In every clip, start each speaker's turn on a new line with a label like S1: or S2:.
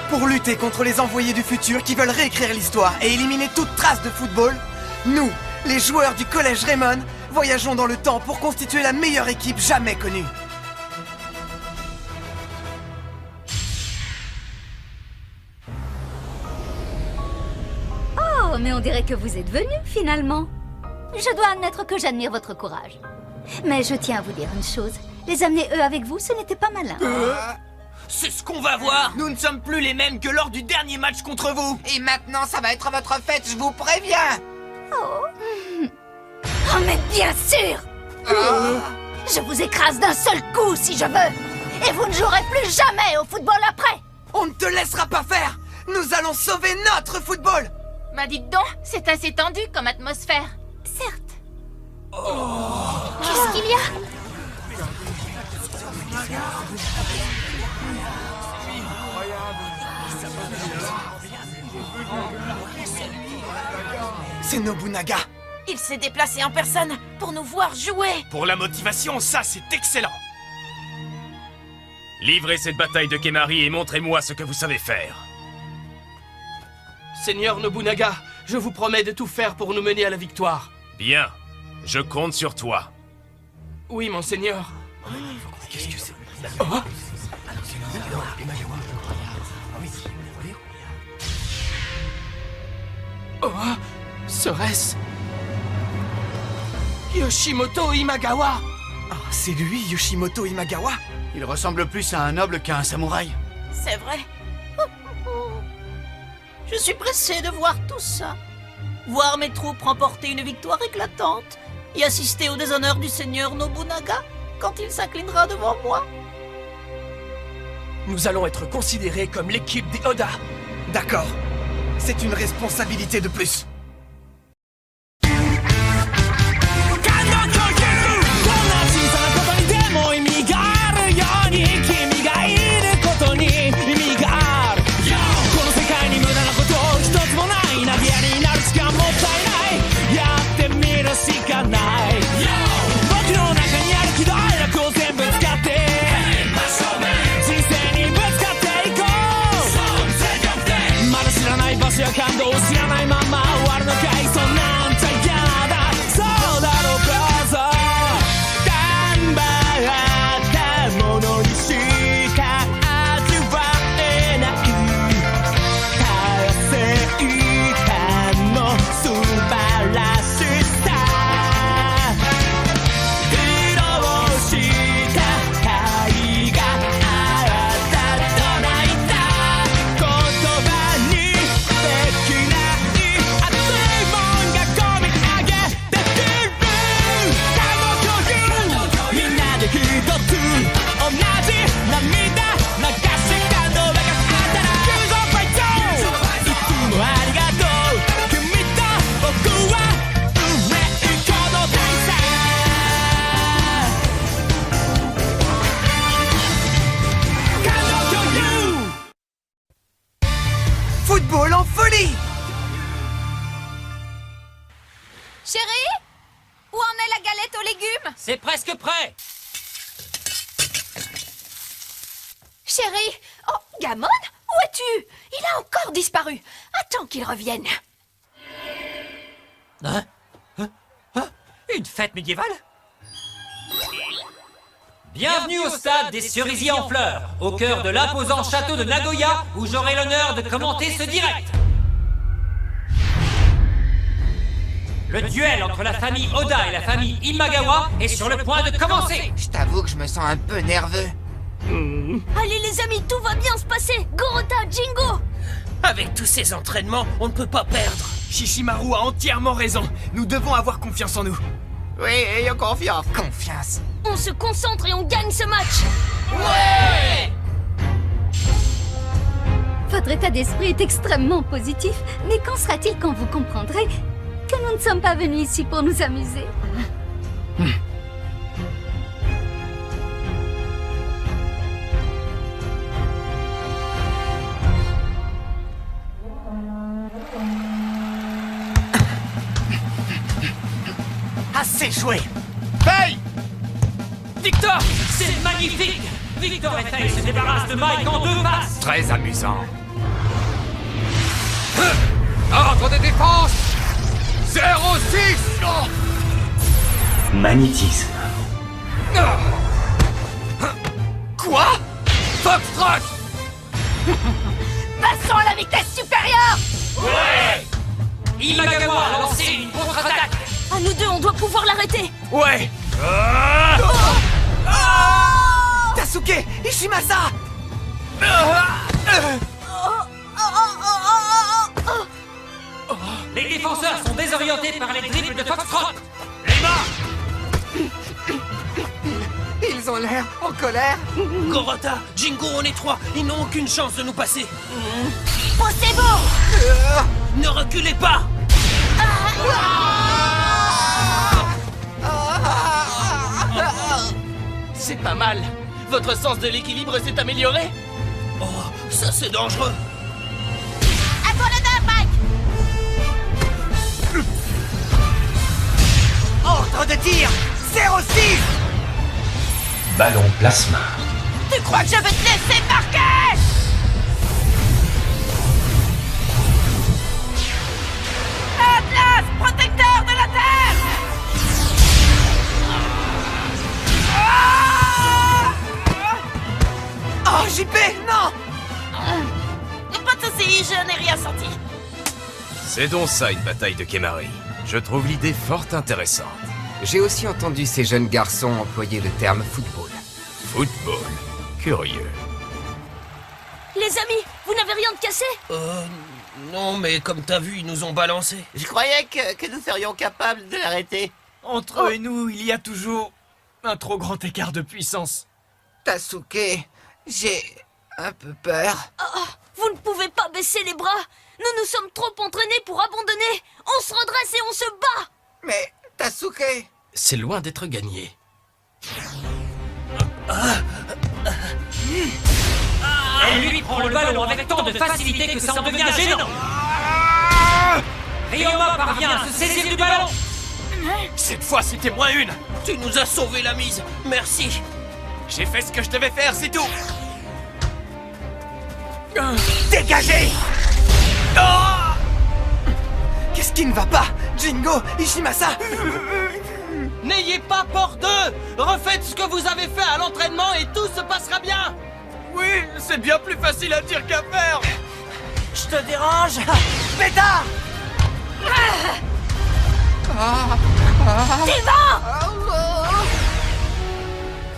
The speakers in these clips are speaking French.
S1: Pour lutter contre les envoyés du futur qui veulent réécrire l'histoire et éliminer toute trace de football, nous, les joueurs du collège Raymond, voyageons dans le temps pour constituer la meilleure équipe jamais connue.
S2: Oh, mais on dirait que vous êtes venu, finalement. Je dois admettre que j'admire votre courage. Mais je tiens à vous dire une chose. Les amener eux avec vous, ce n'était pas malin.
S3: C'est ce qu'on va voir. Nous ne sommes plus les mêmes que lors du dernier match contre vous.
S4: Et maintenant, ça va être votre fête, je vous préviens.
S2: Oh, mais bien sûr. Je vous écrase d'un seul coup, si je veux. Et vous ne jouerez plus jamais au football après.
S1: On ne te laissera pas faire. Nous allons sauver notre football.
S5: Bah dites donc, c'est assez tendu comme atmosphère.
S2: Certes.
S5: Qu'est-ce qu'il y a?
S1: C'est Nobunaga.
S5: Il s'est déplacé en personne pour nous voir jouer.
S3: Pour la motivation, ça c'est excellent.
S6: Livrez cette bataille de Kemari et montrez-moi ce que vous savez faire.
S7: Seigneur Nobunaga, je vous promets de tout faire pour nous mener à la victoire.
S6: Bien, je compte sur toi.
S7: Oui, monseigneur.
S3: Qu'est-ce que c'est?
S7: Serait-ce Yoshimoto Imagawa?
S1: Ah, c'est lui, Yoshimoto Imagawa.
S8: Il ressemble plus à un noble qu'à un samouraï.
S5: C'est vrai. Je suis pressé de voir tout ça. Voir mes troupes remporter une victoire éclatante et assister au déshonneur du seigneur Nobunaga quand il s'inclinera devant moi.
S3: Nous allons être considérés comme l'équipe des Oda.
S1: D'accord. C'est une responsabilité de plus. Football en folie!
S5: Chérie, où en est la galette aux légumes?
S3: C'est presque prêt.
S5: Chérie, oh, Gamon, où es-tu? Il a encore disparu. Attends qu'il revienne.
S3: Hein? Une fête médiévale?
S9: Bienvenue au stade des cerisiers en fleurs, au cœur de l'imposant château de Nagoya, où j'aurai l'honneur de commenter ce direct. Le duel entre la famille Oda et la famille Imagawa est sur le point de commencer.
S4: Je t'avoue que je me sens un peu nerveux.
S2: Allez les amis, tout va bien se passer. Gorota, Jingo.
S3: Avec tous ces entraînements, on ne peut pas perdre. Shishimaru a entièrement raison. Nous devons avoir confiance en nous.
S4: Oui, ayons confiance. Confiance.
S2: On se concentre et on gagne ce match.
S3: Ouais!
S2: Votre état d'esprit est extrêmement positif. Mais qu'en sera-t-il quand vous comprendrez que nous ne sommes pas venus ici pour nous amuser?
S1: Assez joué.
S3: Hey! Victor!
S9: C'est magnifique. Victor Eiffel se débarrasse de Mike en deux passes.
S6: Très amusant.
S10: Ordre de défense 06.
S11: Magnétisme.
S10: Quoi? Foxtrot.
S2: Passons à la vitesse supérieure!
S9: Ouais! Imagawa a lancé une contre-attaque!
S2: À nous deux, on doit pouvoir l'arrêter!
S3: Ouais.
S1: Tasuke, Ishimasa.
S9: Les défenseurs sont désorientés par les dribbles de Foxtrot!
S1: Ils ont l'air en colère.
S3: Gorota, Jingo, on est trois. Ils n'ont aucune chance de nous passer.
S2: Poussez-vous!
S3: Ne reculez pas.
S7: C'est pas mal. Votre sens de l'équilibre s'est amélioré?
S3: Oh, ça c'est dangereux.
S2: À toi le nerf, Mike!
S1: Ordre de tir 06.
S11: Ballon plasma.
S2: Tu crois que je vais te laisser marquer? Atlas, protecteur de la Terre!
S1: Oh, JP, non.
S5: Pas de soucis, je n'ai rien senti.
S6: C'est donc ça une bataille de Kemari. Je trouve l'idée fort intéressante.
S4: J'ai aussi entendu ces jeunes garçons employer le terme football.
S6: Football. Curieux.
S2: Les amis, vous n'avez rien de cassé?
S3: Non, mais comme t'as vu, ils nous ont balancés.
S5: Je croyais que nous serions capables de l'arrêter.
S3: Entre eux et nous, il y a toujours un trop grand écart de puissance.
S4: Tasuke, j'ai un peu peur.
S2: Vous ne pouvez pas baisser les bras! Nous nous sommes trop entraînés pour abandonner! On se redresse et on se bat!
S4: Mais, Tasuke...
S7: C'est loin d'être gagné.
S9: Elle lui prend le ballon avec tant de facilité que ça en devient gênant! Ryoma parvient à se saisir du ballon!
S3: Cette fois, c'était moins une. Tu nous as sauvé la mise. Merci. J'ai fait ce que je devais faire, c'est tout.
S1: Dégagez. Qu'est-ce qui ne va pas? Jingo, Ishimasa.
S7: N'ayez pas peur d'eux! Refaites ce que vous avez fait à l'entraînement et tout se passera bien!
S3: Oui, c'est bien plus facile à dire qu'à faire.
S1: Je te dérange? Pétard.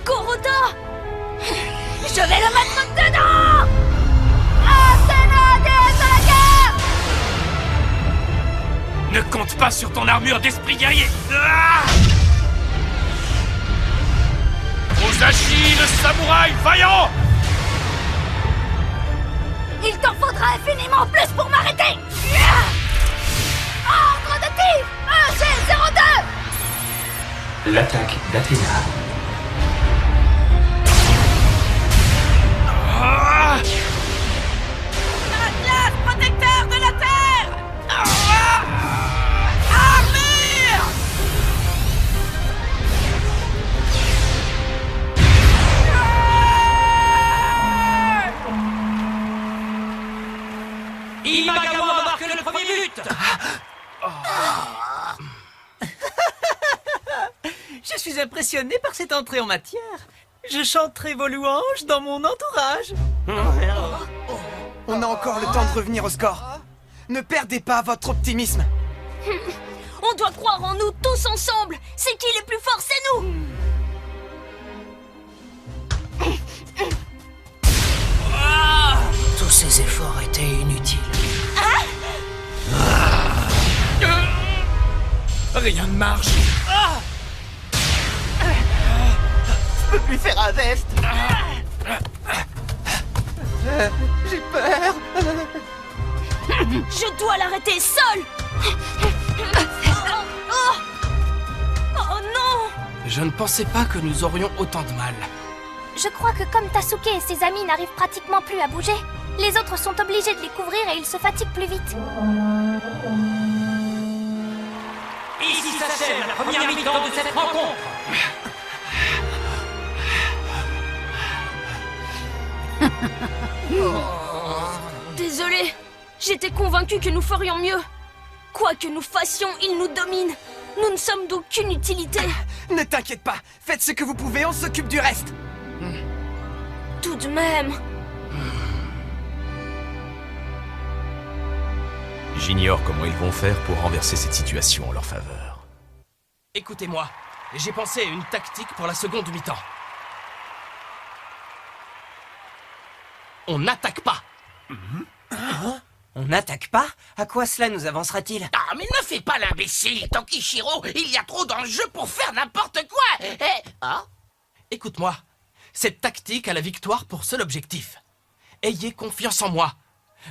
S2: Gorota! Je vais le mettre dedans! Athéna, déesse de la guerre!
S6: Ne compte pas sur ton armure d'esprit guerrier. Musashi, le samouraï vaillant.
S2: Il t'en faudra infiniment plus pour m'arrêter! Ordre de tir! EG-02!
S11: L'attaque d'Athéna.
S2: Atlas, protecteur de la Terre! Armure!
S9: Imagawa marque le premier but!
S5: Je suis impressionné par cette entrée en matière. Je chanterai vos louanges dans mon entourage.
S1: On a encore le temps de revenir au score. Ne perdez pas votre optimisme.
S2: On doit croire en nous tous ensemble! C'est qui les plus forts, c'est nous!
S3: Tous ces efforts étaient inutiles. Rien ne marche.
S5: Je peux plus faire un veste.
S1: J'ai peur.
S2: Je dois l'arrêter seul! Oh non!
S7: Je ne pensais pas que nous aurions autant de mal.
S12: Je crois que comme Tasuke et ses amis n'arrivent pratiquement plus à bouger, les autres sont obligés de les couvrir et ils se fatiguent plus vite.
S9: Ici s'achève la première mi-temps de cette rencontre.
S2: Désolé,
S13: J'étais convaincue que nous ferions mieux. Quoi que nous fassions, il nous domine. Nous ne sommes d'aucune utilité.
S1: Ne t'inquiète pas, faites ce que vous pouvez, on s'occupe du reste.
S13: Tout de même.
S6: J'ignore comment ils vont faire pour renverser cette situation en leur faveur.
S7: Écoutez-moi, j'ai pensé à une tactique pour la seconde mi-temps. On n'attaque pas.
S14: On n'attaque pas? À quoi cela nous avancera-t-il?
S5: Ah, mais ne fais pas l'imbécile, Tokichiro. Il y a trop d'enjeux pour faire n'importe quoi.
S7: Écoute-moi, cette tactique a la victoire pour seul objectif. Ayez confiance en moi.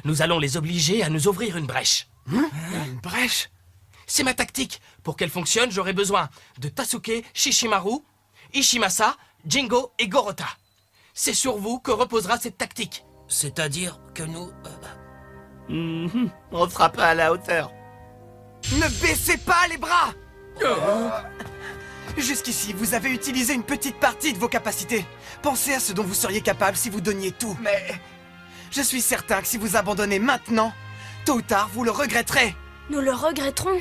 S7: Nous allons les obliger à nous ouvrir une brèche.
S1: Une brèche?
S7: C'est ma tactique. Pour qu'elle fonctionne, j'aurai besoin de Tasuke, Shishimaru, Ishimasa, Jingo et Gorota. C'est sur vous que reposera cette tactique.
S5: C'est-à-dire que nous... on sera pas à la hauteur.
S1: Ne baissez pas les bras! Jusqu'ici, vous avez utilisé une petite partie de vos capacités. Pensez à ce dont vous seriez capable si vous donniez tout. Mais je suis certain que si vous abandonnez maintenant, tôt ou tard, vous le regretterez.
S13: Nous le regretterons.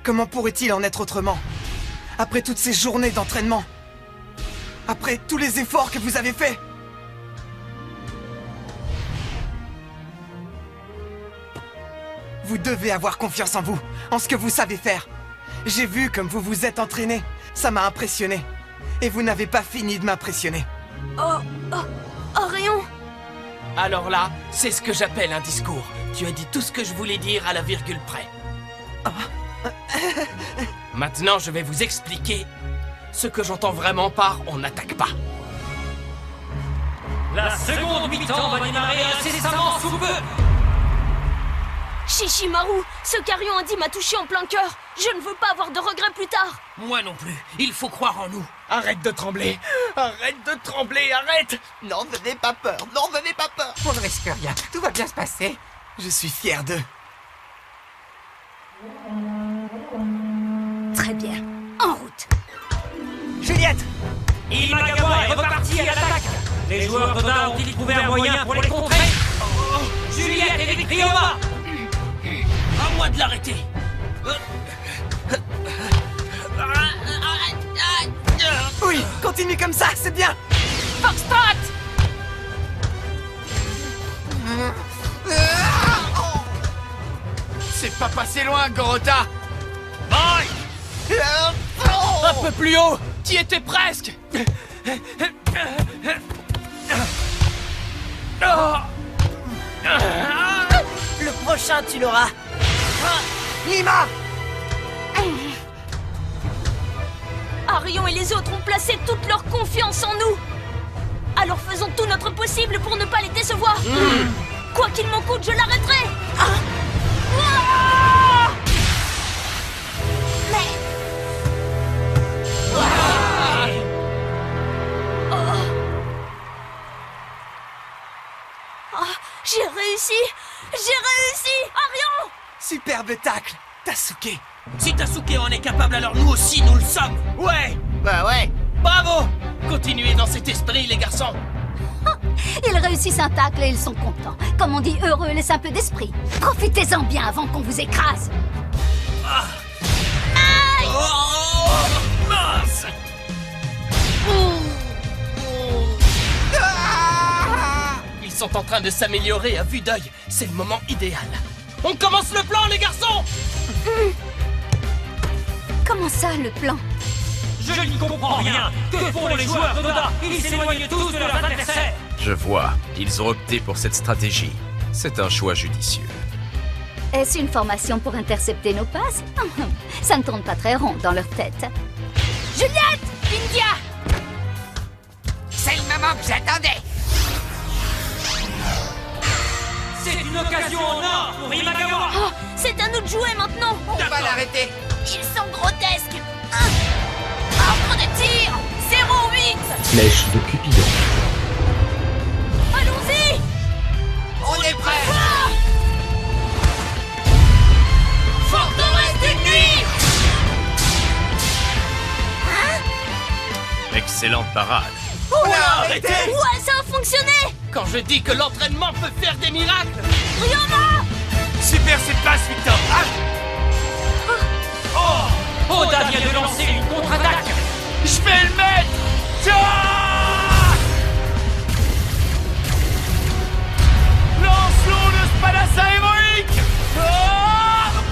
S1: Comment pourrait-il en être autrement? Après toutes ces journées d'entraînement, après tous les efforts que vous avez faits. Vous devez avoir confiance en vous, en ce que vous savez faire. J'ai vu comme vous vous êtes entraîné. Ça m'a impressionné. Et vous n'avez pas fini de m'impressionner.
S13: Arion!
S7: Alors là, c'est ce que j'appelle un discours. Tu as dit tout ce que je voulais dire à la virgule près. Maintenant, je vais vous expliquer ce que j'entends vraiment par « on n'attaque pas ».
S9: La seconde mi-temps va démarrer incessamment sous peu.
S13: Shishimaru, ce qu'Arion a dit m'a touché en plein cœur. Je ne veux pas avoir de regrets plus tard.
S5: Moi non plus. Il faut croire en nous.
S7: Arrête de trembler. Arrête de trembler, arrête.
S5: N'en n'ayez pas peur. N'en n'ayez pas peur.
S4: On ne risque rien, tout va bien se passer.
S1: Je suis fier d'eux.
S2: Très bien. En route.
S1: Juliette!
S9: Imagawa est reparti à l'attaque. Les joueurs d'Oda ont-ils trouvé un moyen pour les contrer? Juliette et Ryoma!
S5: À moi de l'arrêter.
S1: Oui, continue comme ça, c'est bien.
S13: Foxtrot!
S8: C'est pas passé loin, Gorota.
S7: Bye! Un peu plus haut. T'y étais presque.
S5: Le prochain, tu l'auras.
S1: Lima!
S13: Arion et les autres ont placé toute leur confiance en nous. Alors faisons tout notre possible pour ne pas les décevoir. Quoi qu'il m'en coûte, je l'arrêterai. J'ai réussi! J'ai réussi! Arion!
S1: Superbe tacle, Tasuke.
S5: Si Tasuke en est capable, alors nous aussi, nous le sommes.
S7: Ouais!
S5: Bah ouais.
S7: Bravo! Continuez dans cet esprit, les garçons.
S2: Ils réussissent un tacle et ils sont contents. Comme on dit, heureux les simples d'esprit. Profitez-en bien avant qu'on vous écrase.
S5: Mince!
S7: Ils sont en train de s'améliorer à vue d'œil. C'est le moment idéal. On commence le plan, les garçons!
S2: Comment ça, le plan?
S9: Je n'y comprends rien. Que font les joueurs d'Oda? Ils s'éloignent tous de leurs adversaires.
S6: Je vois, ils ont opté pour cette stratégie. C'est un choix judicieux.
S2: Est-ce une formation pour intercepter nos passes? Ça ne tourne pas très rond dans leur tête. Juliette! India!
S4: C'est le moment que j'attendais.
S9: C'est une occasion en or pour Imagawa.
S13: Oh, c'est à nous de jouer maintenant.
S4: On va l'arrêter.
S13: Ils sont grotesques. Ordre de tir 08.
S11: Flèche de Cupidon.
S13: Allons-y.
S4: On est prêts.
S13: Forteresse d'une nuit.
S6: Excellente parade.
S1: On l'a arrêté!
S13: Ouais, ça a fonctionné.
S7: Quand je dis que l'entraînement peut faire des miracles,
S13: Ryoma!
S10: Récupère cette place, Victor.
S9: Oda vient de lancer une contre-attaque.
S10: Je vais le mettre. Lançons le Spadassa héroïque. Armure.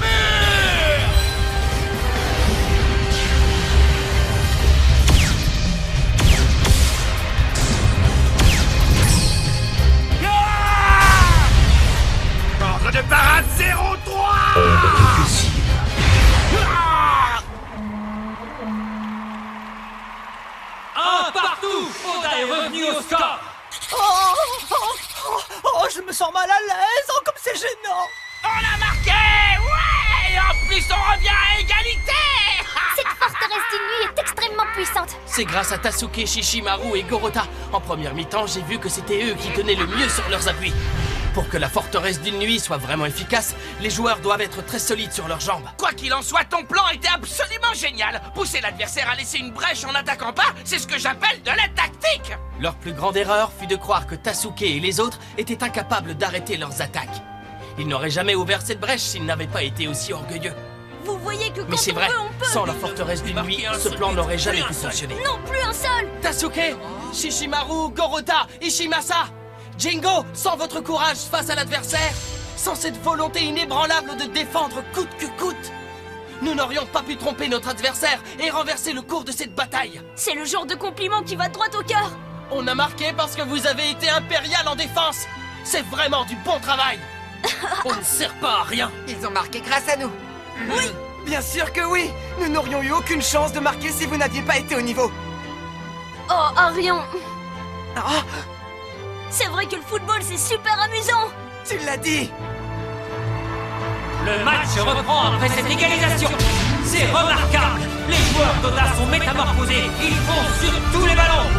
S10: Ordre de parade 03.
S9: Un partout. Oda est revenu au score.
S5: Oh, je me sens mal à l'aise. Oh, comme c'est gênant.
S10: On a marqué. Ouais. Et en plus, on revient à égalité.
S12: Cette forteresse d'une nuit est extrêmement puissante.
S7: C'est grâce à Tasuke, Shishimaru et Gorota. En première mi-temps, j'ai vu que c'était eux qui tenaient le mieux sur leurs appuis. Pour que la forteresse d'une nuit soit vraiment efficace, les joueurs doivent être très solides sur leurs jambes.
S10: Quoi qu'il en soit, ton plan était absolument génial. Pousser l'adversaire à laisser une brèche en n'attaquant pas, c'est ce que j'appelle de la tactique.
S7: Leur plus grande erreur fut de croire que Tasuke et les autres étaient incapables d'arrêter leurs attaques. Ils n'auraient jamais ouvert cette brèche s'ils n'avaient pas été aussi orgueilleux.
S13: Vous voyez que quand
S7: Mais c'est vrai,
S13: on peut...
S7: sans la forteresse d'une nuit, ce plan n'aurait jamais pu fonctionner.
S13: Non, plus un seul.
S7: Tasuke, Shishimaru, Gorota, Ishimasa, Jingo, sans votre courage face à l'adversaire, sans cette volonté inébranlable de défendre coûte que coûte, nous n'aurions pas pu tromper notre adversaire et renverser le cours de cette bataille.
S13: C'est le genre de compliment qui va droit au cœur.
S7: On a marqué parce que vous avez été impérial en défense. C'est vraiment du bon travail. On ne sert pas à rien.
S4: Ils ont marqué grâce à nous.
S13: Oui.
S1: Bien sûr que oui. Nous n'aurions eu aucune chance de marquer si vous n'aviez pas été au niveau.
S13: Oh, Arion.
S1: Ah,
S13: C'est vrai que le football, c'est super amusant.
S1: tu l'as dit.
S9: Le match reprend après cette égalisation. C'est remarquable. Les joueurs d'Oda sont métamorphosés. Ils foncent sur tous les ballons.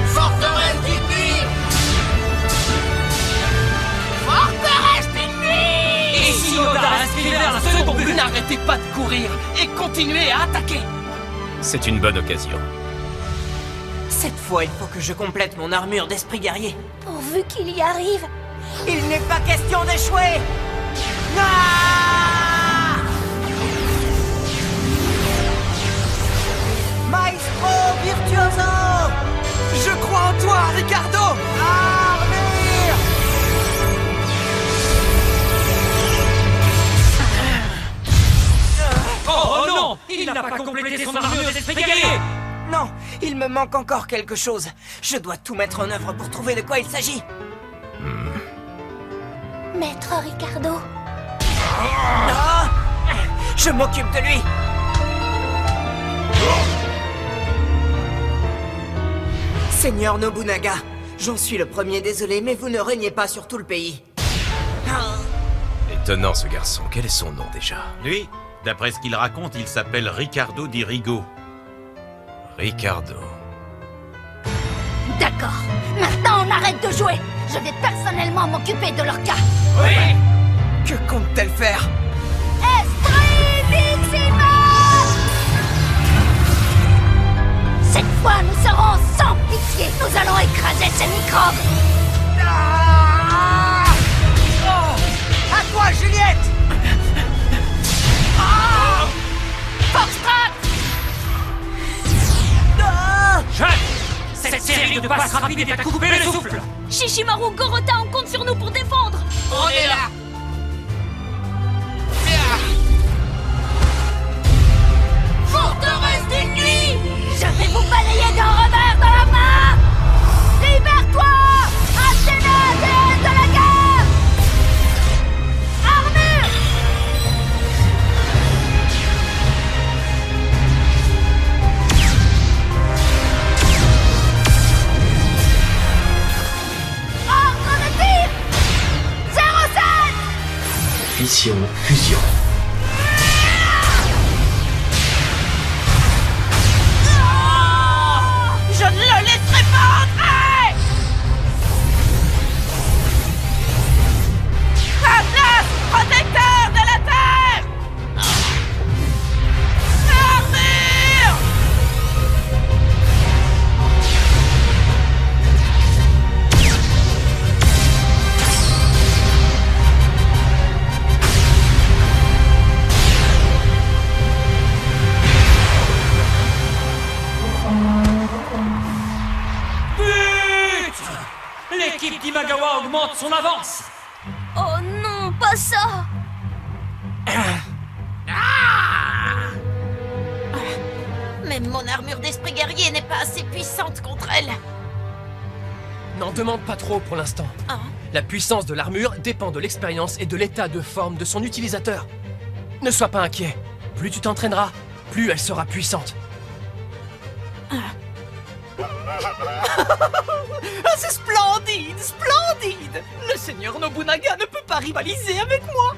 S10: Forteresse d'une nuit. Forteresse d'une nuit.
S9: Et si Oda inscrivait un second but?
S7: N'arrêtez pas de courir et continuez à attaquer.
S6: C'est une bonne occasion.
S14: Cette fois, il faut que je complète mon armure d'esprit guerrier.
S12: Pourvu qu'il y arrive.
S14: Il n'est pas question d'échouer. Ah! Maestro virtuoso.
S1: Je crois en toi, Ricardo.
S14: Armure.
S9: Oh non! Il n'a pas complété son armure d'esprit guerrier.
S14: Non, il me manque encore quelque chose. Je dois tout mettre en œuvre pour trouver de quoi il s'agit.
S12: Maître Ricardo.
S14: Ah! Je m'occupe de lui. Seigneur Nobunaga, j'en suis le premier désolé, mais vous ne régnez pas sur tout le pays.
S6: Étonnant ce garçon. Quel est son nom déjà?
S15: Lui, d'après ce qu'il raconte, il s'appelle Ricardo di Rigo.
S6: Ricardo.
S2: D'accord. Maintenant, on arrête de jouer. Je vais personnellement m'occuper de leur cas.
S1: Oui. Que compte-t-elle faire?
S2: Esprit Vixima! Cette fois, nous serons sans pitié. Nous allons écraser ces microbes.
S1: Ah! Oh! À toi, Juliette! Ah!
S2: Foxtrot!
S9: Jeune! Cette série de passes rapides est à couper le souffle.
S13: Shishimaru, Gorota, on compte sur nous pour défendre.
S10: On est là.
S13: Forteresse d'une nuit.
S2: Je vais vous balayer d'un revers de la main. Libère-toi! Athéna, déesse de la guerre! Armure! Ordre de tir! 07!
S11: Mission fusion.
S10: Je ne le laisserai pas entrer. Atlas, protecteur de la Terre. Armure.
S9: augmente son avance.
S13: Oh non, pas ça!
S5: Même mon armure d'esprit guerrier n'est pas assez puissante contre elle.
S7: N'en demande pas trop pour l'instant. La puissance de l'armure dépend de l'expérience et de l'état de forme de son utilisateur. Ne sois pas inquiet. Plus tu t'entraîneras, plus elle sera puissante.
S5: C'est splendide, splendide! Le seigneur Nobunaga ne peut pas rivaliser avec moi!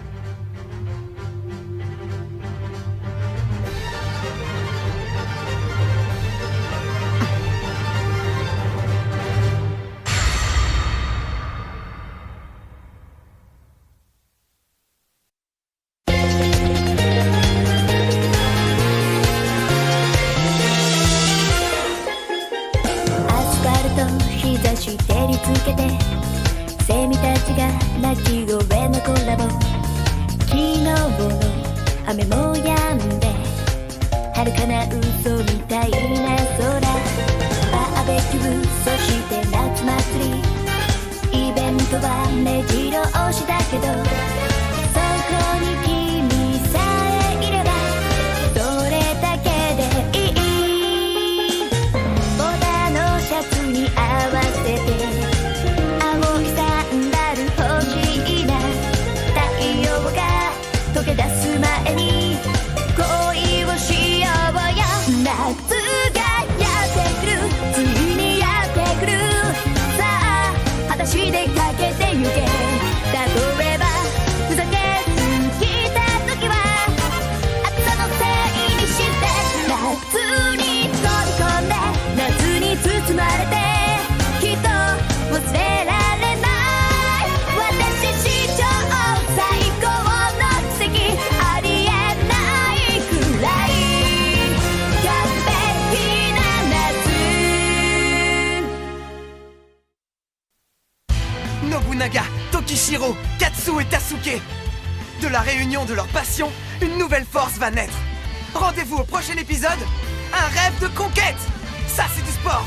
S1: Nobunaga, Tokishiro, Katsu et Tasuke. De la réunion de leurs passions, une nouvelle force va naître. Rendez-vous au prochain épisode, un rêve de conquête. Ça, c'est du sport.